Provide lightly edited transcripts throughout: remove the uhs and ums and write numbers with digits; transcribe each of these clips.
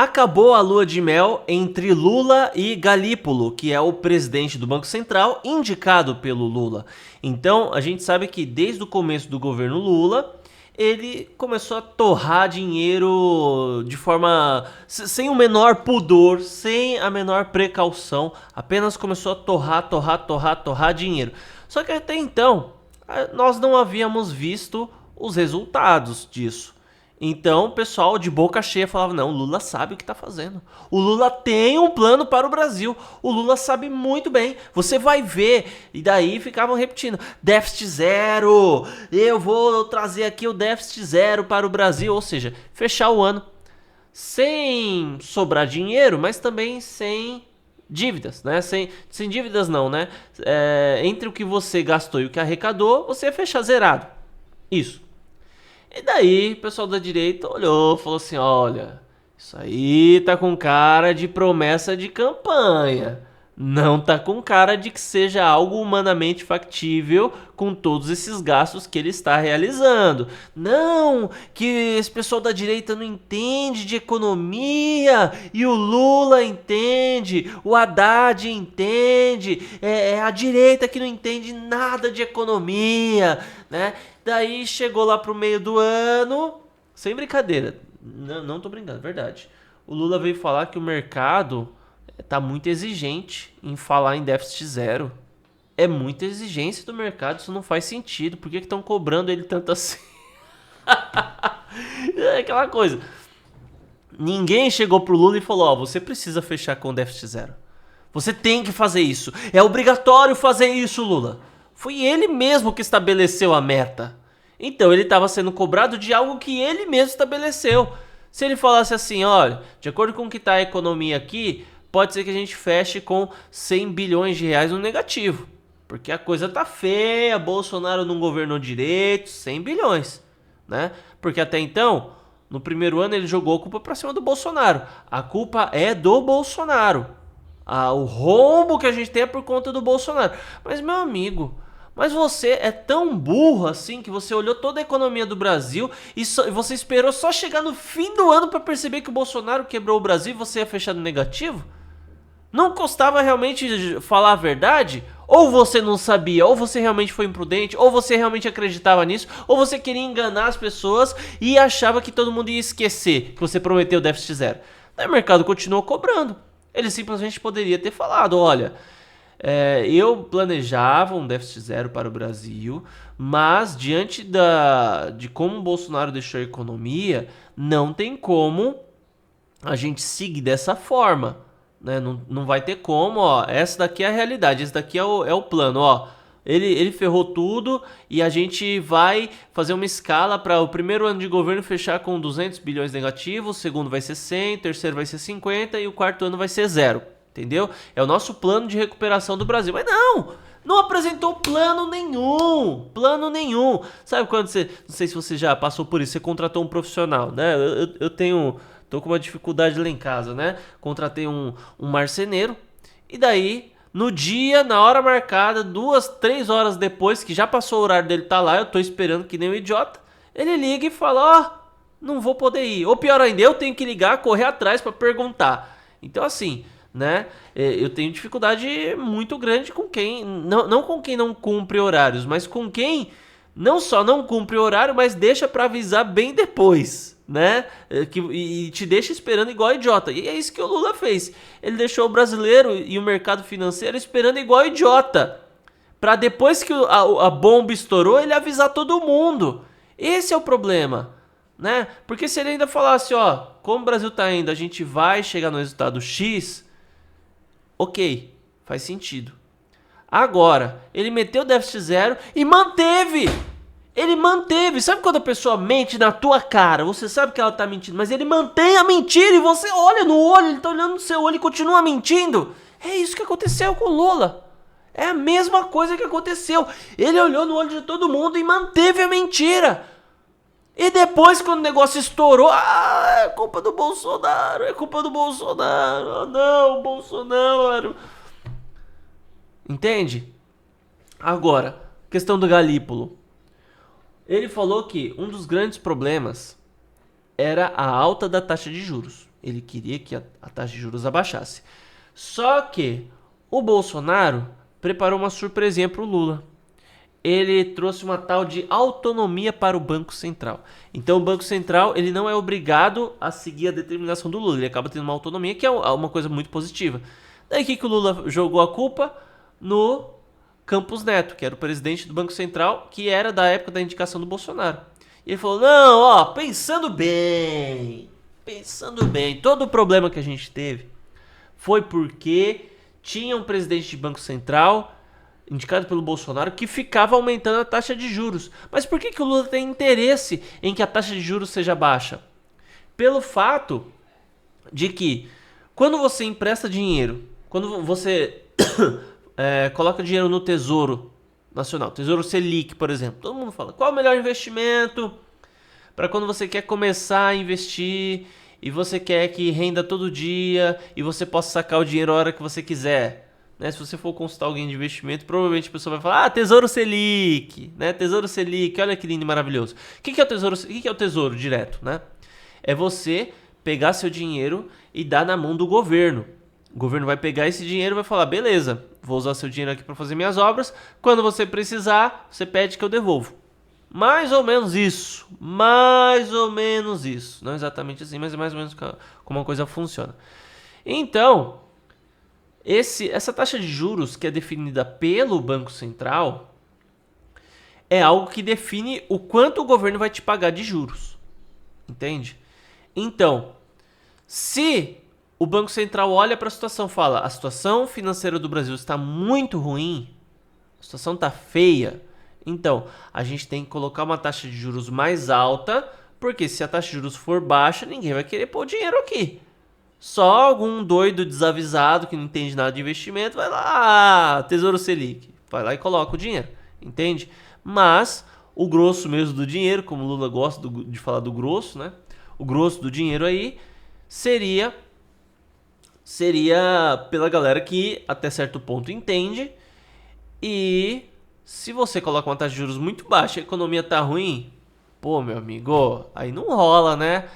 Acabou a lua de mel entre Lula e Galípolo, que é o presidente do Banco Central, indicado pelo Lula. Então, a gente sabe que desde o começo do governo Lula, ele começou a torrar dinheiro de forma sem o menor pudor, sem a menor precaução, apenas começou a torrar dinheiro. Só que até então, nós não havíamos visto os resultados disso. Então o pessoal de boca cheia falava, não, o Lula sabe o que tá fazendo. O Lula tem um plano para o Brasil. O Lula sabe muito bem. Você vai ver. E daí ficavam repetindo, déficit zero. Eu vou trazer aqui o déficit zero para o Brasil. Ou seja, fechar o ano sem sobrar dinheiro, mas também sem dívidas, né? Sem dívidas não, né? Entre o que você gastou e o que arrecadou, você ia fechar zerado. Isso. E daí o pessoal da direita olhou, falou assim, olha, isso aí tá com cara de promessa de campanha. Não tá com cara de que seja algo humanamente factível com todos esses gastos que ele está realizando. Não, que esse pessoal da direita não entende de economia e o Lula entende, o Haddad entende, é a direita que não entende nada de economia, né? Daí chegou lá pro meio do ano, sem brincadeira, não tô brincando, é verdade. O Lula veio falar que o mercado tá muito exigente em falar em déficit zero. É muita exigência do mercado, isso não faz sentido. Por que estão cobrando ele tanto assim? É aquela coisa. Ninguém chegou pro Lula e falou, ó, você precisa fechar com déficit zero. Você tem que fazer isso. É obrigatório fazer isso, Lula. Foi ele mesmo que estabeleceu a meta. Então ele estava sendo cobrado de algo que ele mesmo estabeleceu. Se ele falasse assim, olha, de acordo com o que está a economia aqui, pode ser que a gente feche com 100 bilhões de reais no negativo. Porque a coisa tá feia, Bolsonaro não governou direito, 100 bilhões, né? Porque até então, no primeiro ano ele jogou a culpa pra cima do Bolsonaro. A culpa é do Bolsonaro. O rombo que a gente tem é por conta do Bolsonaro. Mas, meu amigo, mas você é tão burro assim que você olhou toda a economia do Brasil e você esperou só chegar no fim do ano pra perceber que o Bolsonaro quebrou o Brasil e você ia fechar no negativo? Não custava realmente falar a verdade? Ou você não sabia, ou você realmente foi imprudente, ou você realmente acreditava nisso, ou você queria enganar as pessoas e achava que todo mundo ia esquecer que você prometeu déficit zero. Daí o mercado continuou cobrando. Ele simplesmente poderia ter falado, olha, eu planejava um déficit zero para o Brasil, mas diante de como o Bolsonaro deixou a economia, não tem como a gente seguir dessa forma. Né? Não vai ter como, ó. Essa daqui é a realidade, esse daqui é o plano, ó. Ele ferrou tudo e a gente vai fazer uma escala para o primeiro ano de governo fechar com 200 bilhões negativos, o segundo vai ser 100, o terceiro vai ser 50 e o quarto ano vai ser zero, entendeu? É o nosso plano de recuperação do Brasil. Mas não apresentou plano nenhum. Sabe quando você, não sei se você já passou por isso, você contratou um profissional, né? Eu tô com uma dificuldade lá em casa, né? Contratei um marceneiro e daí... No dia, na hora marcada, 2, 3 horas depois, que já passou o horário dele tá lá, eu tô esperando que nem um idiota, ele liga e fala, não vou poder ir. Ou pior ainda, eu tenho que ligar, correr atrás pra perguntar. Então assim, né, eu tenho dificuldade muito grande com quem, não com quem não cumpre horários, mas com quem não só não cumpre horário, mas deixa pra avisar bem depois. Né? E te deixa esperando igual idiota. E é isso que o Lula fez. Ele deixou o brasileiro e o mercado financeiro esperando igual idiota. Pra depois que a bomba estourou, ele avisar todo mundo. Esse é o problema. Né? Porque se ele ainda falasse, ó, como o Brasil tá indo, a gente vai chegar no resultado X, ok, faz sentido. Agora, ele meteu o déficit zero e manteve. Ele manteve. Sabe quando a pessoa mente na tua cara? Você sabe que ela tá mentindo, mas ele mantém a mentira e você olha no olho, ele tá olhando no seu olho e continua mentindo. É isso que aconteceu com o Lula. É a mesma coisa que aconteceu. Ele olhou no olho de todo mundo e manteve a mentira. E depois, quando o negócio estourou, é culpa do Bolsonaro, é culpa do Bolsonaro. Não, Bolsonaro. Entende? Agora, questão do Galípolo. Ele falou que um dos grandes problemas era a alta da taxa de juros. Ele queria que a taxa de juros abaixasse. Só que o Bolsonaro preparou uma surpresinha para o Lula. Ele trouxe uma tal de autonomia para o Banco Central. Então o Banco Central ele não é obrigado a seguir a determinação do Lula. Ele acaba tendo uma autonomia, que é uma coisa muito positiva. Daí que o Lula jogou a culpa no Campos Neto, que era o presidente do Banco Central, que era da época da indicação do Bolsonaro. E ele falou, não, ó, pensando bem, todo o problema que a gente teve foi porque tinha um presidente de Banco Central indicado pelo Bolsonaro que ficava aumentando a taxa de juros. Mas por que o Lula tem interesse em que a taxa de juros seja baixa? Pelo fato de que quando você empresta dinheiro, quando você coloca dinheiro no Tesouro Nacional, Tesouro Selic, por exemplo, todo mundo fala, qual é o melhor investimento para quando você quer começar a investir e você quer que renda todo dia e você possa sacar o dinheiro a hora que você quiser? Né? Se você for consultar alguém de investimento, provavelmente a pessoa vai falar, Tesouro Selic, né? Tesouro Selic, olha que lindo e maravilhoso. O que é o Tesouro? O que é o Tesouro direto, né? É você pegar seu dinheiro e dar na mão do governo. O governo vai pegar esse dinheiro e vai falar, beleza, vou usar seu dinheiro aqui para fazer minhas obras. Quando você precisar, você pede que eu devolvo. Mais ou menos isso. Não exatamente assim, mas é mais ou menos como a coisa funciona. Então, essa taxa de juros que é definida pelo Banco Central é algo que define o quanto o governo vai te pagar de juros. Entende? Então, se o Banco Central olha para a situação e fala, a situação financeira do Brasil está muito ruim, a situação está feia, então a gente tem que colocar uma taxa de juros mais alta, porque se a taxa de juros for baixa, ninguém vai querer pôr dinheiro aqui. Só algum doido desavisado que não entende nada de investimento vai lá, Tesouro Selic, vai lá e coloca o dinheiro, entende? Mas o grosso mesmo do dinheiro, como o Lula gosta de falar do grosso, né? O grosso do dinheiro aí seria pela galera que até certo ponto entende. E se você coloca uma taxa de juros muito baixa e a economia tá ruim, pô, meu amigo, aí não rola, né?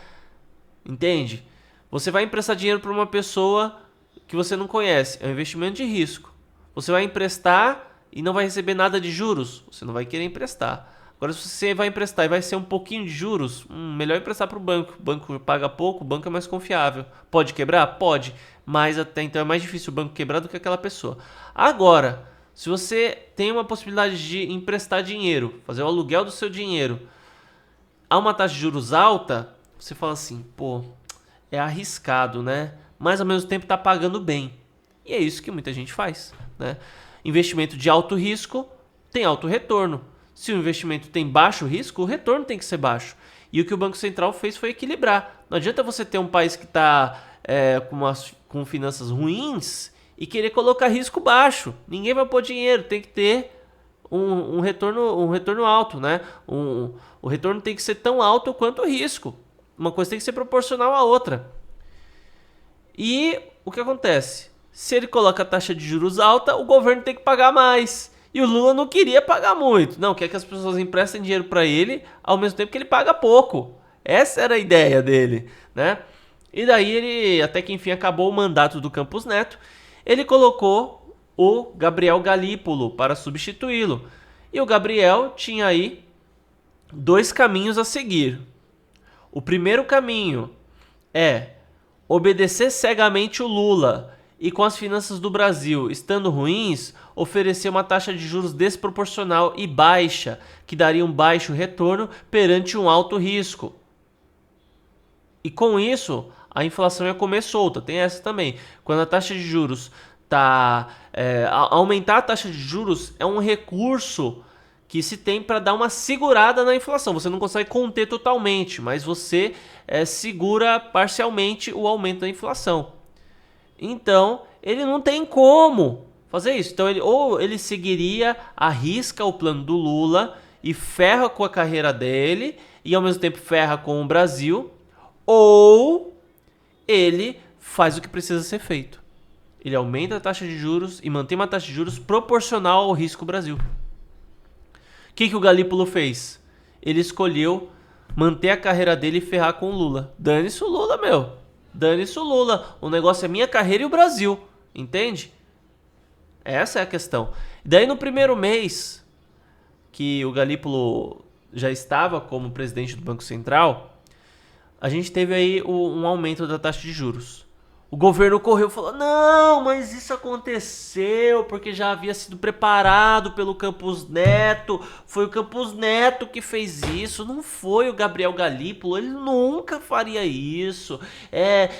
Entende? Você vai emprestar dinheiro para uma pessoa que você não conhece, é um investimento de risco. Você vai emprestar e não vai receber nada de juros, você não vai querer emprestar. Agora, se você vai emprestar e vai ser um pouquinho de juros, melhor emprestar para o banco. O banco paga pouco, o banco é mais confiável. Pode quebrar? Pode. Mas até então é mais difícil o banco quebrar do que aquela pessoa. Agora, se você tem uma possibilidade de emprestar dinheiro, fazer o aluguel do seu dinheiro a uma taxa de juros alta, você fala assim, pô, é arriscado, né? Mas ao mesmo tempo está pagando bem. E é isso que muita gente faz, né? Investimento de alto risco tem alto retorno. Se o investimento tem baixo risco, o retorno tem que ser baixo. E o que o Banco Central fez foi equilibrar. Não adianta você ter um país que está com finanças ruins e querer colocar risco baixo. Ninguém vai pôr dinheiro, tem que ter um retorno alto, né? O retorno tem que ser tão alto quanto o risco. Uma coisa tem que ser proporcional à outra. E o que acontece? Se ele coloca a taxa de juros alta, o governo tem que pagar mais. E o Lula não queria pagar muito. Não, quer que as pessoas emprestem dinheiro para ele, ao mesmo tempo que ele paga pouco. Essa era a ideia dele, né? E daí ele, até que enfim acabou o mandato do Campos Neto, ele colocou o Gabriel Galípolo para substituí-lo. E o Gabriel tinha aí dois caminhos a seguir. O primeiro caminho é obedecer cegamente o Lula e, com as finanças do Brasil estando ruins, oferecer uma taxa de juros desproporcional e baixa, que daria um baixo retorno perante um alto risco. E com isso, a inflação ia comer solta. Tem essa também. Quando a taxa de juros está... aumentar a taxa de juros é um recurso que se tem para dar uma segurada na inflação. Você não consegue conter totalmente, mas você segura parcialmente o aumento da inflação. Então, ele não tem como fazer isso. Então, ele seguiria à risca o plano do Lula e ferra com a carreira dele e, ao mesmo tempo, ferra com o Brasil, ou ele faz o que precisa ser feito. Ele aumenta a taxa de juros e mantém uma taxa de juros proporcional ao risco Brasil. O que o Galípolo fez? Ele escolheu manter a carreira dele e ferrar com o Lula. Dane-se o Lula, meu. dane-se o Lula. O negócio é minha carreira e o Brasil. Entende? Essa é a questão. Daí no primeiro mês que o Galípolo já estava como presidente do Banco Central, a gente teve aí um aumento da taxa de juros. O governo correu e falou, não, mas isso aconteceu porque já havia sido preparado pelo Campos Neto. Foi o Campos Neto que fez isso, não foi o Gabriel Galípolo. Ele nunca faria isso. É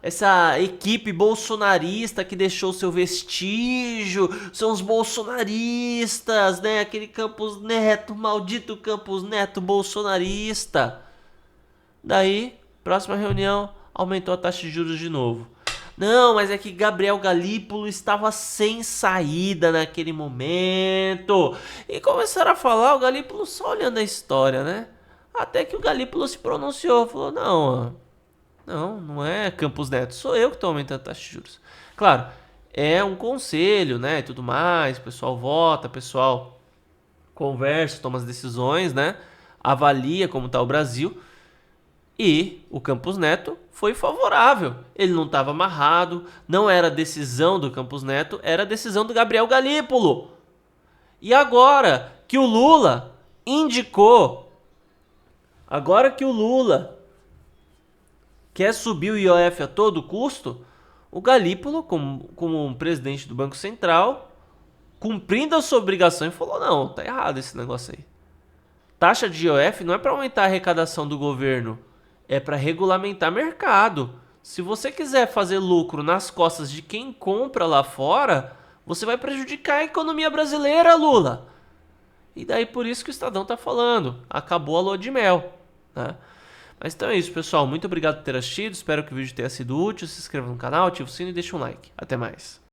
essa equipe bolsonarista que deixou seu vestígio. São os bolsonaristas, né? Aquele Campos Neto, maldito Campos Neto bolsonarista. Daí, próxima reunião, aumentou a taxa de juros de novo. Não, mas é que Gabriel Galípolo estava sem saída naquele momento. E começaram a falar, o Galípolo só olhando a história, né? Até que o Galípolo se pronunciou, falou, não é Campos Neto, sou eu que estou aumentando a taxa de juros. Claro, é um conselho, né, e tudo mais, o pessoal vota, o pessoal conversa, toma as decisões, né, avalia como está o Brasil. E o Campos Neto foi favorável. Ele não estava amarrado, não era decisão do Campos Neto, era decisão do Gabriel Galípolo. E agora que o Lula indicou, agora que o Lula quer subir o IOF a todo custo, o Galípolo, como um presidente do Banco Central, cumprindo a sua obrigação, falou, não, tá errado esse negócio aí. Taxa de IOF não é para aumentar a arrecadação do governo, é para regulamentar mercado. Se você quiser fazer lucro nas costas de quem compra lá fora, você vai prejudicar a economia brasileira, Lula. E daí por isso que o Estadão tá falando. Acabou a lua de mel, né? Mas então é isso, pessoal. Muito obrigado por ter assistido. Espero que o vídeo tenha sido útil. Se inscreva no canal, ative o sino e deixe um like. Até mais.